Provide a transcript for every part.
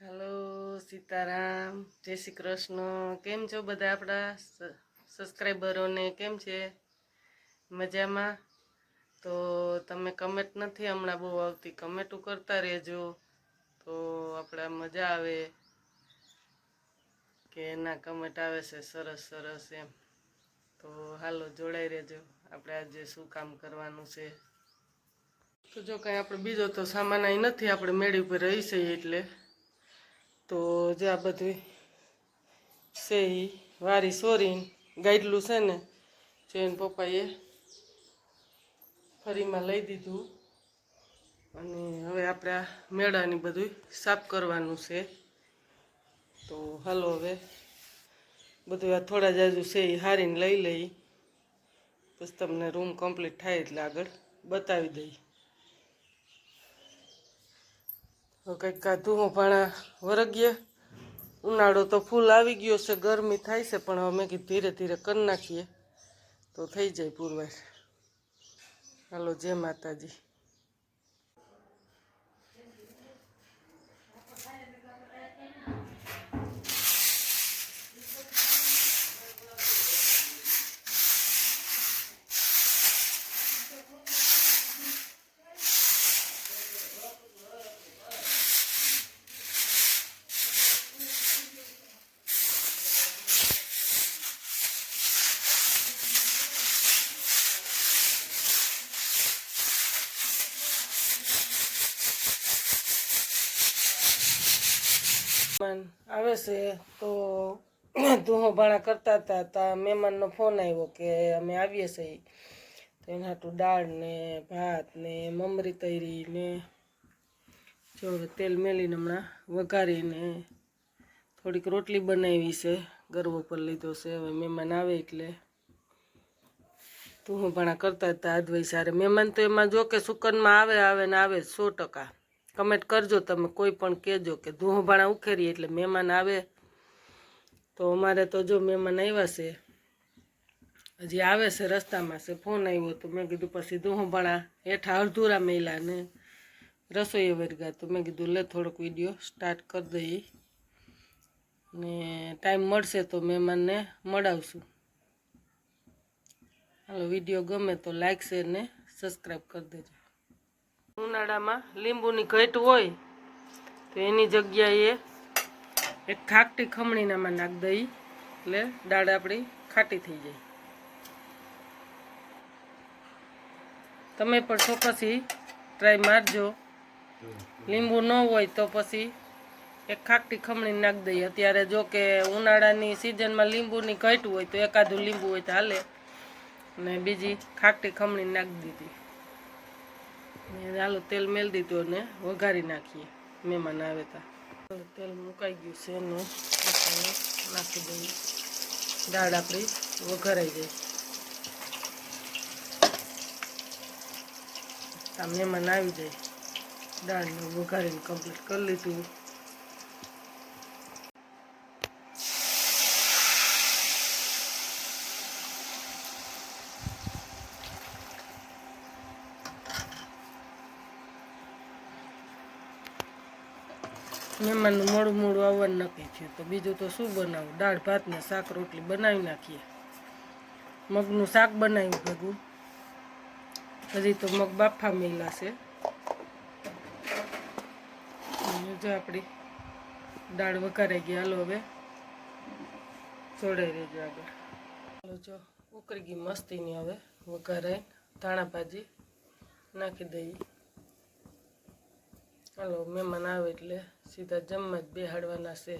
Hello Sitaram जय श्री कृष्ण। केम छो बधा आपड़ा सब्सक्राइबरो ने केम छे मजा में? तो तमे कमेंट नहीं हमणा बहु आवती, कमेंटू करता रहेजो तो आपड़ा मजा आवे के ना कमेंट आवे से सरस सरस एम। तो हालो जोड़ाई रहेजो, आपणे आज शुं काम करवानुं छे। तो जो कई आपणे बीजो तो सामान आई नथी, आपणे मेળી पर रही छे एटले तो जे आ बधुं से वारी सोरीन गाइडलू से ने जेन पप्पाए फरीमां लई दीधुं अने हवे आपणे आ मेळानी बधुं साफ करवानुं छे। तो हालो हवे बधुं आ थोड़ा जाजू से हारीने लई लई बस तमने रूम कम्प्लीट थाय एटले आगळ बतावी दई। तो कंईक धूहो पाणा वरगीए, उनाळो तो फूल आवी गयो छे, गरमी थाय छे पण हवे कीधुं धीरे धीरे कर नाखीए तो थई जाय पुरवाय। हालो जय माताजी। आवे से तो धूहो भाणा करता था ता मेहमान नो फोन आव्यो के अमे आवीए छे तो एना हाटू दाळ ने भात ने ममरी तैरी ने जो तेल मेलीने हमणा वघारीने थोड़ीक रोटली बनावी छे, गरवो पर लीधो छे। हवे मेहमान आवे एटले धूहो भाणा करता था अदवाई सारे। मेहमान तो एमां जो के सुकनमा आवे आवे ने आवे 100%। कमेंट करजो तमे कोई पण कहेजो के धूहो भाणा उखेरी एटले मेहमान आवे। तो अमारे तो जो मेहमान आव्या छे हजी आवे छे, रस्तामां छे, फोन आव्यो तो मैं कीधुं पछी धूहो भाणा हेठा अडधूरा मेल्या ने रसोई वर्गा तो मैं कीधुं ले थोड़ोक विडियो स्टार्ट कर दई ने टाइम मळशे तो मेहमान ने मळावशुं। हालो विडियो गमे तो लाइक शेर ने सब्सक्राइब कर देजो। उनाळामां લીંબુની ઘટ હોય તો એની જગ્યાએ એક ખાકટી ખમણીનામાં નાખ દઈ એટલે દાળ આપણી ખાટી થઈ જાય। તમે પણ ચોક્કસથી ટ્રાય મારજો। લીંબુ ન હોય તો પછી એક ખાકટી ખમણી નાખ દઈ। અત્યારે જો કે ઉનાળાની સિઝનમાં લીંબુની ઘટ હોય તો એકાદું લીંબુ હોય તો હાલે ને બીજી ખાકટી ખમણી નાખી દીધી। हालो तेल मेल दीधुं ने वघारी नाखीए मेहमान आवे ता। तेल मुकाई गयुं छे ने नाखी दઈએ दाळ आपणी वघाराई जाय। आ मेहमान आवी जाय दाळने वघारीने कम्प्लीट कर लीधुं। मेहमानનું મોડું મોડું આવવાનું નક્કી થયું તો બીજું તો શું બનાવું, દાળ ભાત ને શાક રોટલી બનાવી નાખીએ। મગનું શાક બનાવ્યું ભેગું, હજી તો મગ બાફા મેલા છે। જો આપણી દાળ વઘારાઈ ગઈ। હાલો હવે જોડાઈ રહેજો આગળ। હાલો જો ઉકળી ગઈ મસ્તીની, હવે વઘારાઈ ધાણા ભાજી નાખી દઈએ। હાલો મહેમાન આવે એટલે सीधा जमवा ज बेहाडवाना छे।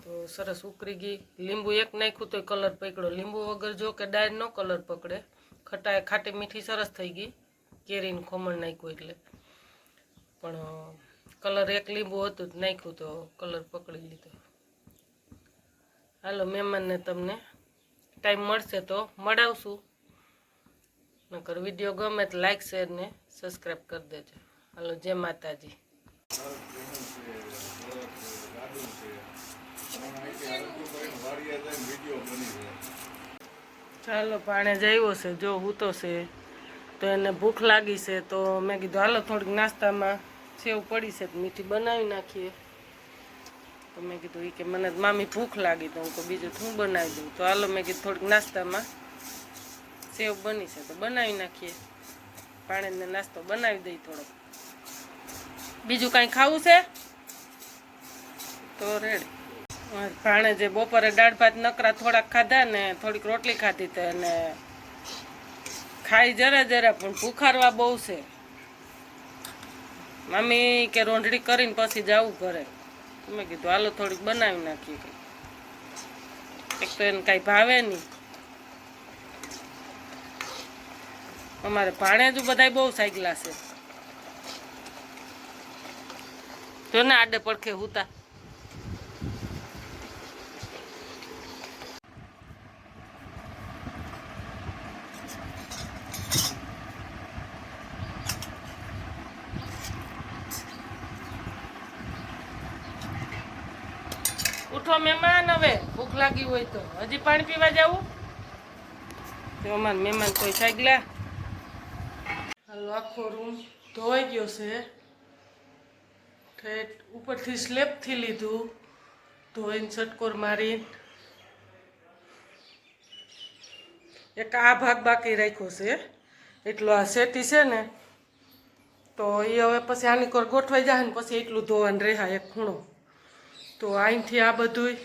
तो सरस उकरी गई। લીંબુ एक नाख्यु तो कलर पकड़ो, લીંબુ वगर जो के डाळ नो कलर पकड़े। खटा खाटी मीठी सरस थई गई, केरीनु खमण नाख्युं એટલે पण कलर एक લીંબુ हतुं नाख्युं तो कलर पकड़ी लीधो। हालो मेहमान ने तमने टाइम मळशे तो मळावशुं, नकर विडियो गमे तो लाइक शेर ने सब्सक्राइब कर देजो। हालो जय माताजी। ચાલો પાણે જાવ્યો છે, જો હૂતો છે તો એને ભૂખ લાગી છે તો મેં કીધું હાલો થોડીક નાસ્તામાં સેવ પડી છે મીઠી બનાવી નાખીએ. તો મેં કીધું એ કે મને મામી ભૂખ લાગી તો હું તો બીજું શું બનાવી દઉં. તો હાલો મેં કીધું થોડીક નાસ્તામાં સેવ બની છે તો બનાવી નાખીએ. પાણીને નાસ્તો બનાવી દઈ થોડોક. બીજું કાંઈ ખાવું છે તો રેડી. ભાણે જે બપોરે દાળ ભાત નકરા થોડાક ખાધા ને થોડીક રોટલી ખાધી તો એને ખાઈ જરા જરા પણ ભૂખારવા બહુ છે. મામી કે રોંઢડી કરીને પછી જવું ઘરે. મેં કીધું હાલો થોડીક બનાવી નાખીએ. એક તો એને કાંઈ ભાવે નહીં. અમારે ભાણેજ બધા બહુ સાયકલા છે. જો ને આડે પડખે હુતા. ઉઠો મહેમાન, હવે ભૂખ લાગી હોય તો હજી પાણી પીવા જવું. તો અમારા મહેમાન કોઈ સાયકલા. હાલો આખો રૂમ ધોવાઈ ગયો છે. ઠેઠ ઉપરથી સ્લેબથી લીધું ધોઈને છટકોર મારી. એક આ ભાગ બાકી રાખ્યો છે એટલો આ સેટી છે ને તો એ હવે પછી આની કોર ગોઠવાઈ જાય ને પછી એટલું ધોવાનું રહે એક ખૂણો. તો અહીંથી આ બધું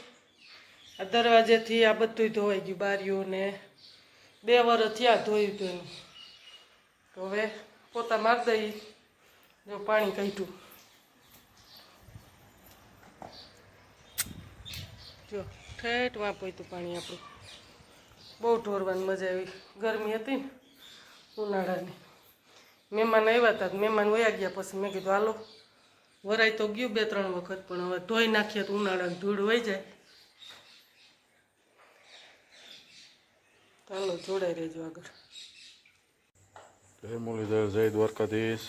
આ દરવાજેથી આ બધું ધોવાઈ ગયું. બારીઓને 2 વર્ષ થયા ધોયું હતું એનું. તો હવે પોતા મારી દઈ. જો પાણી કાઢ્યું. જો ઠેઠ વાપોય હતું પાણી આપણું. બહુ ઢોરવાની મજા આવી. ગરમી હતી ને ઉનાળાની. મહેમાન આવ્યા હતા મહેમાન વયા ગયા પછી મેં કીધું હાલો વરાય તો ગયું 2-3 વખત પણ હવે ધોઈ નાખીએ તો ઉનાળાની ધૂળ વહી જાય. ચાલો જોડાઈ રહેજો આગળ. જય મુરલીધર, જય દ્વારકાધીશ.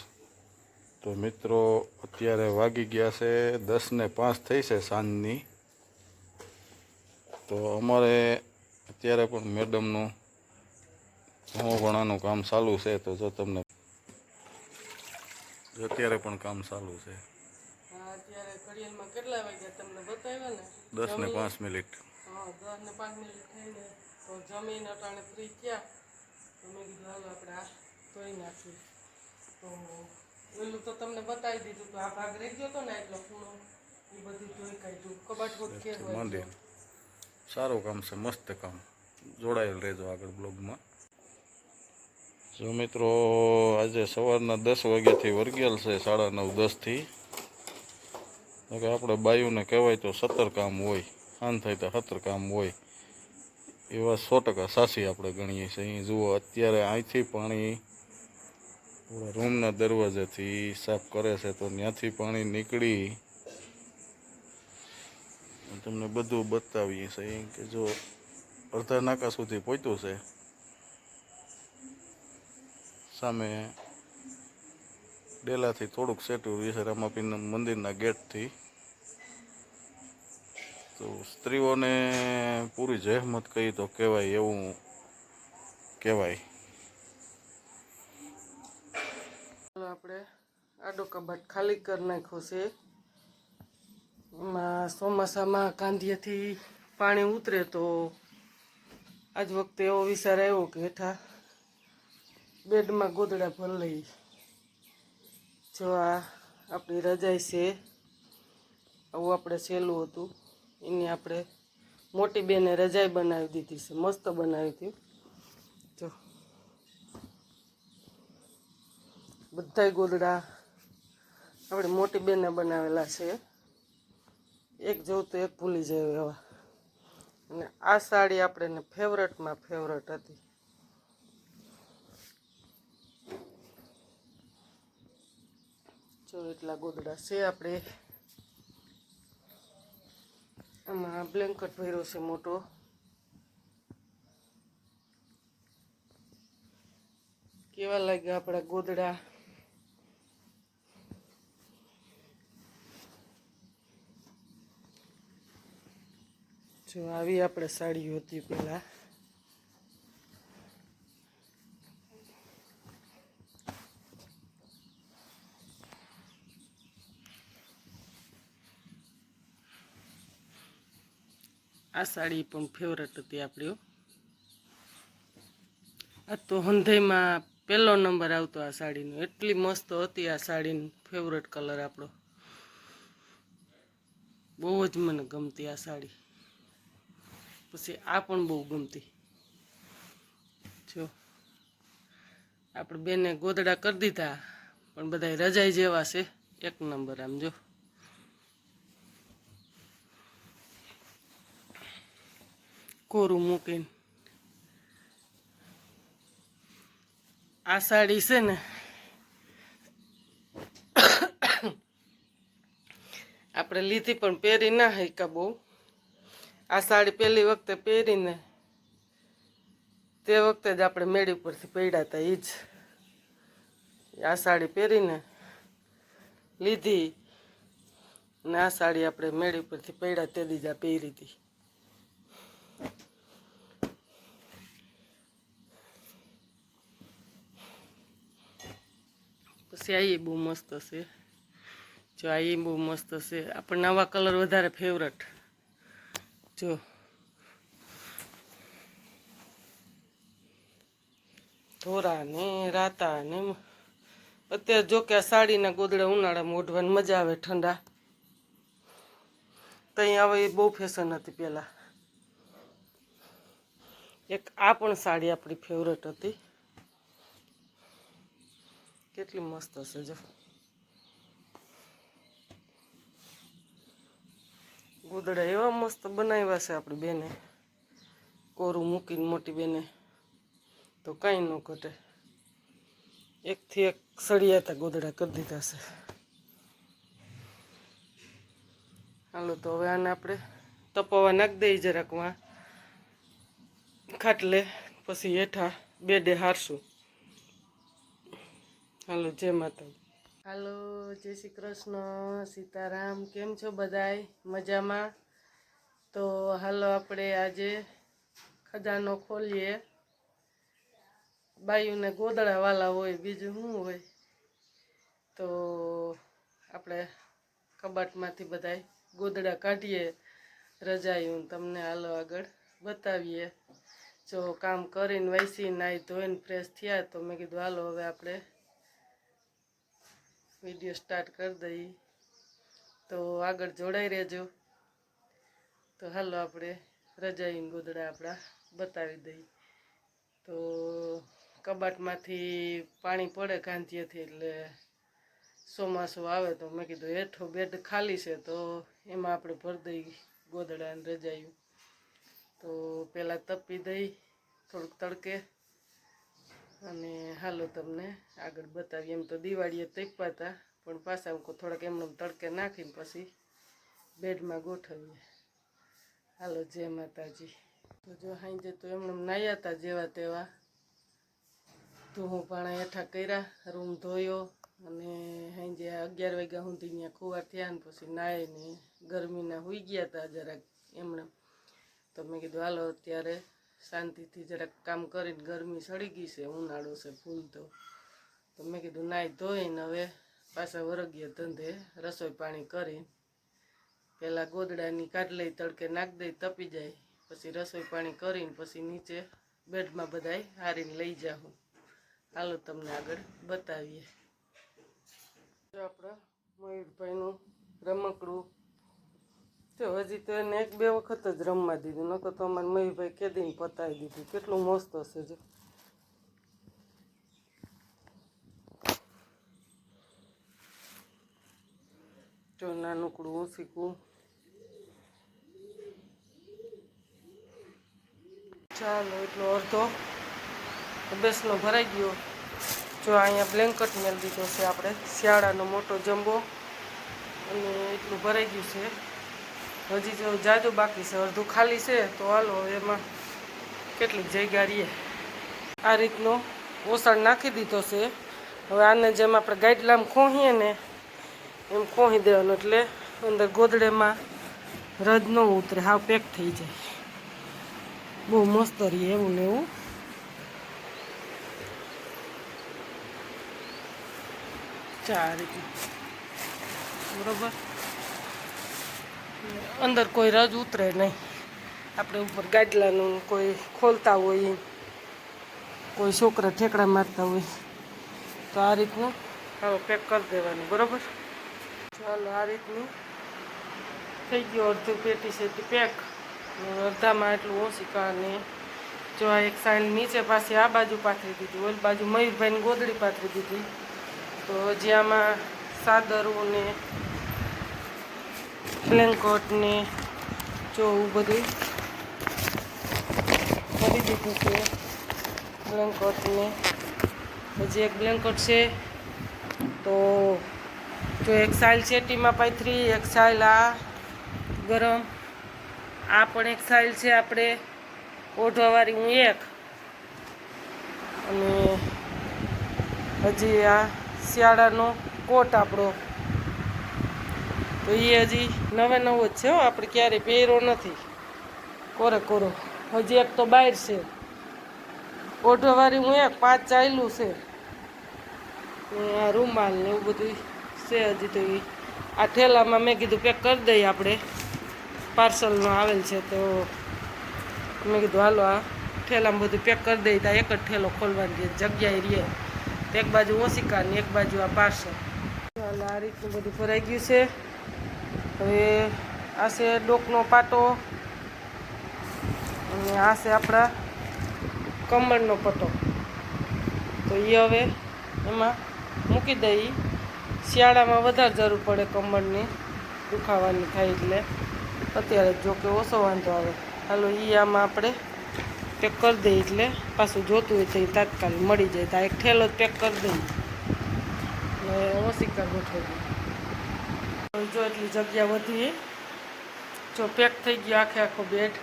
તો મિત્રો અત્યારે વાગી ગયા છે 10:05 થઈ છે સાંજની. તો અમારે અત્યારે પણ મેડમનું ભણાવવાનું કામ ચાલુ છે. તો જો તમને અત્યારે પણ કામ ચાલુ છે. અત્યારે ઘડિયાળમાં કેટલા વાગ્યા તમને બતાવ્યા ને 10:05. હા 10:05 થઈને તો જમીન અટાણે ફ્રી થયા. તો મેં કીધું હાલો આપણે આ ધોઈ નાખીએ. તો પેલું તો તમને બતાવી દીધું. તો આ ભાગ રહી ગયો હતો ને એટલો ખૂણો એ બધું ધોઈ કાઢ્યું. કબાટ માંડે સારું કામ છે, મસ્ત કામ. જોડાયેલ રહેજો આગળ બ્લોગમાં. જો મિત્રો આજે સવારના 10 વાગ્યાથી વર્ગેલ છે 9:30-10થી. કે આપણે બાયુને કહેવાય તો 17 કામ હોય, આન થાય તો 17 કામ હોય એવા 100% સાચી આપણે ગણીએ છીએ. અહીં જુઓ અત્યારે અહીંથી પાણી પૂરા રૂમના દરવાજાથી સાફ કરે છે. તો ત્યાંથી પાણી નીકળી તમને બધું બતાવીએ છીએ કે જો અડધા નાકા સુધી પહોંચ્યું છે. સામે ડેલાથી થોડુંક સેટું છે રામાપીરના મંદિરના ગેટથી. તો સ્ત્રીઓને પૂરી જહેમત કહી તો કહેવાય એવું કહેવાય. આપણે આડો કબાટ ખાલી કરી નાખ્યો છે. એમાં ચોમાસામાં કાંધિયાથી પાણી ઉતરે તો આજ વખતે એવો વિચાર આવ્યો કે હેઠા બેડમાં ગોદડા ભરી લઈ. જો આ આપણી રજાઈ છે. આવું આપણે સહેલું હતું એની આપણે મોટી બેને રજાઈ બનાવી દીધી છે. મસ્ત બનાવી હતી. જો બધાય ગોદડા આપણે મોટી બેને બનાવેલા છે. એક જોઉં તો એક ભૂલી જાય એવા. અને આ સાડી આપણે ફેવરેટમાં ફેવરેટ હતી. જો એટલા ગોદડા છે આપણે. આમાં બ્લેન્કેટ ભર્યો છે મોટો. કેવા લાગ્યા આપણા ગોદડા? જો આવી આપણે સાડીઓ હતી પહેલાં. આ સાડી પણ ફેવરેટ હતી આપણી હો. આ તો હંધાઈમાં પહેલો નંબર આવતો આ સાડીનો, એટલી મસ્ત હતી આ સાડીનો ફેવરેટ કલર આપણો. બહુ જ મને ગમતી આ સાડી. પછી આ પણ બહુ ગમતી. જો આપણે બેને ગોદડા કરી દીધા, પણ બધા રજાઈ જેવા છે, એક નંબર. આમ જો કોરું મૂકીને આ સાડી છે ને આપણે લીધી પણ પહેરી ના હૈકા બહુ. આ સાડી પહેલી વખતે પહેરીને તે વખતે જ આપણે મેળી ઉપરથી પડ્યા હતા. એ જ આ સાડી પહેરીને લીધી ને આ સાડી આપણે મેળી ઉપરથી પડ્યા તે દી જ આ પહેરી હતી. પછી આ એ બહુ મસ્ત છે. જો આ એ બહુ મસ્ત છે. આપણને આવા કલર વધારે ફેવરેટ. જો ધોરા ને રાતા ને અત્યારે જો કે આ સાડીના ગોદડા ઉનાળામાં ઓઢવાની મજા આવે ઠંડા. ત્યાં આવે એ બહુ ફેશન હતી પહેલાં. એક આ પણ સાડી આપણી ફેવરેટ હતી. કેટલી મસ્ત હશે જો. ગોદડા એવા મસ્ત બનાવ્યા છે આપણી બેને, કોરું મૂકીને મોટી બેને, તો કાંઈ ન ઘટે. એકથી એક સળિયાતા ગોદડા કરી દીધા છે. હાલો તો હવે આને આપણે તપાવવા નાખી દઈએ જરાક વાં ખાટલે, પછી હેઠા બેડે હારશું. હાલો જય માતાજી. હાલો જય શ્રી કૃષ્ણ, સીતારામ. કેમ છો બધાય? મજામાં? તો હાલો આપણે આજે ખજાનો ખોલીએ. બાયુને ગોદડા વાલા હોય, બીજું શું હોય. તો આપણે કબાટમાંથી બધાય ગોદડા કાઢીએ, રજાયું તમને હાલો આગળ બતાવીએ. જો કામ કરીને વાઈસી નાહી ધોઈને ફ્રેશ થયા તો મેં કીધું હાલો હવે આપણે વિડીયો સ્ટાર્ટ કરી દઈએ. તો આગળ જોડાઈ રહેજો. તો હાલો આપણે રજાઈને ગોદડા આપણા બતાવી દઈએ. તો કબાટમાંથી પાણી પડે કાંતિએથી, એટલે ચોમાસું આવે તો મેં કીધું હેઠો બેડ ખાલી છે તો એમાં આપણે ભરી દઈએ ગોદડા અને રજાયું. તો પહેલાં તપી દઈ થોડુંક તડકે, અને હાલો તમને આગળ બતાવીએ. એમ તો દિવાળીએ તપ્યા હતા, પણ પાછા થોડાક એમને તડકે નાખીને પછી બેડમાં ગોઠવીએ. હાલો જય માતાજી. તો જો સાંજે તો એમને નાહ્યા હતા જેવા તેવા, ધોવું પાણા હેઠા કર્યા, રૂમ ધોયો, અને સાંજે 11 વાગ્યા સુધી ત્યાં ખુવાર થયા ને પછી નાહીને ગરમીના સૂઈ ગયા હતા જરાક એમણે. તો મેં કીધું હાલો અત્યારે શાંતિથી જરાક કામ કરીને, ગરમી સડી ગઈ છે, ઉનાળો છે ફૂલ. તો મેં કીધું નાહી ધોઈને હવે પાછા વરગીએ ધંધે રસોઈ પાણી કરીને. પહેલાં ગોદડાની કાઢ લઈ, તડકે નાખી દઈ, તપી જાય, પછી રસોઈ પાણી કરીને પછી નીચે બેડમાં બધાય હારીને લઈ જાઉં. હાલો તમને આગળ બતાવીએ. જો આપણા મયુરભાઈનું રમકડું, જો હજી તો એને 1-2 વખત જ રમવા દીધું, નકર તો અમારે મયુરભાઈ કેદીને પતાવી દીધું. કેટલું મસ્ત હશે જો. જો નાનકડું ઊંચીકું. ચાલો એટલો અડધો બેસનો ભરાઈ ગયો. જો અહીંયા બ્લેન્કેટ મેળ દીધો છે આપણે, શિયાળાનો મોટો જમ્બો, અને એટલું ભરાઈ ગયું છે. હજી જો જાજુ બાકી છે, અડધું ખાલી છે. તો હાલો એમાં કેટલીક જગ્યા રહીએ. આ રીતનો ઓસણ નાખી દીધો છે. હવે આને જેમ આપણે ગાઈડલામ ખોહીએ ને એમ ખોહી દેવાનું, એટલે અંદર ગોદડેમાં રદ ન ઉતરે, હાવ પેક થઈ જાય. બહુ મસ્ત રહીએ એવું ને એવું. આ રીતનું બરોબર, અંદર કોઈ રજ ઉતરે નહીં. આપણે ઉપર ગાડલાનું કોઈ ખોલતા હોય, કોઈ છોકરા ઠેકડા મારતા હોય તો આ રીતનું હવે પેક કરી દેવાનું, બરાબર. ચાલો આ રીતનું થઈ ગયું અડધું પેટી છે તે પેક. અડધામાં એટલું ઓશિકા ને જો આ એક સાઈડ નીચે પાછી આ બાજુ પાથરી દીધી, ઓલી બાજુ મયુરભાઈની ગોદડી પાથરી દીધી. તો હજી આમાં સાદરું ને બ્લેન્કેટ ને જો એવું બધું કરી દીધું છે. બ્લેન્કેટ ને હજી એક બ્લેન્કેટ છે. તો જો એક સાઈલ ચેટીમાં પાથરી, એક સાઈલ આ ગરમ, આ પણ એક સાઈલ છે આપણે ઓઢવાવાળી, હું એક, અને હજી આ શિયાળાનો કોટ આપણો, તો એ હજી નવે નવો જ છે હો, આપણે ક્યારેય પહેર્યો નથી, કોરે કોરો. હજી એક તો બહાર છે ઓઢવાવાળી, હું એક 5 ચાલ્યું છે. આ રૂમાલ ને એવું બધું છે હજી. તો એ આ ઠેલામાં મેં કીધું પેક કરી દઈએ, આપણે પાર્સલનો આવેલ છે તો મેં કીધું હાલો આ ઠેલામાં બધું પેક કરી દઈએ. ત્યાં એક જ ઠેલો ખોલવાની જગ્યાએ રહીએ, તો એક બાજુ ઓશિકા ને એક બાજુ આ પાર્સલ. હાલ આ રીતનું બધું ભરાઈ ગયું છે. હવે આ છે ડોકનો પાટો અને આ છે આપણા કમરનો પટ્ટો. તો એ હવે એમાં મૂકી દઈ. શિયાળામાં વધારે જરૂર પડે કમરની, દુખાવાની થાય એટલે. અત્યારે જો કે ઓછો વાંધો આવે. હાલો એ આમાં આપણે પેક કરી દઈએ, એટલે પાછું જોતું હોય તો એ તાત્કાલિક મળી જાય. તો એક ઠેલો જ પેક કરી દઈએ ને ઓશિકા ગોઠવી દઈએ. જો એટલી જગ્યા વધી, જો પેક થઈ ગયો આખે આખો બેડ.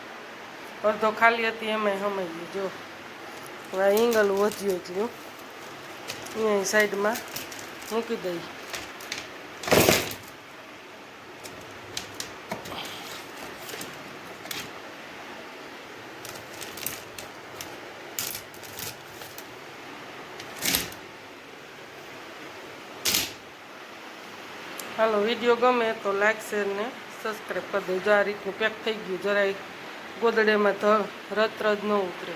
અડધો ખાલી હતી એમાંય સમાઈ ગયું. જો હવે એંગલ વધ્યું એટલું અહીંયા સાઈડમાં મૂકી દઈએ. હાલો વિડીયો ગમે તો લાઈક શેર ને સબસ્ક્રાઈબ કરી દેજો. આ રીતનું પેક થઈ ગયું, જરાય ગોદડેમાં રત ન ઉતરે.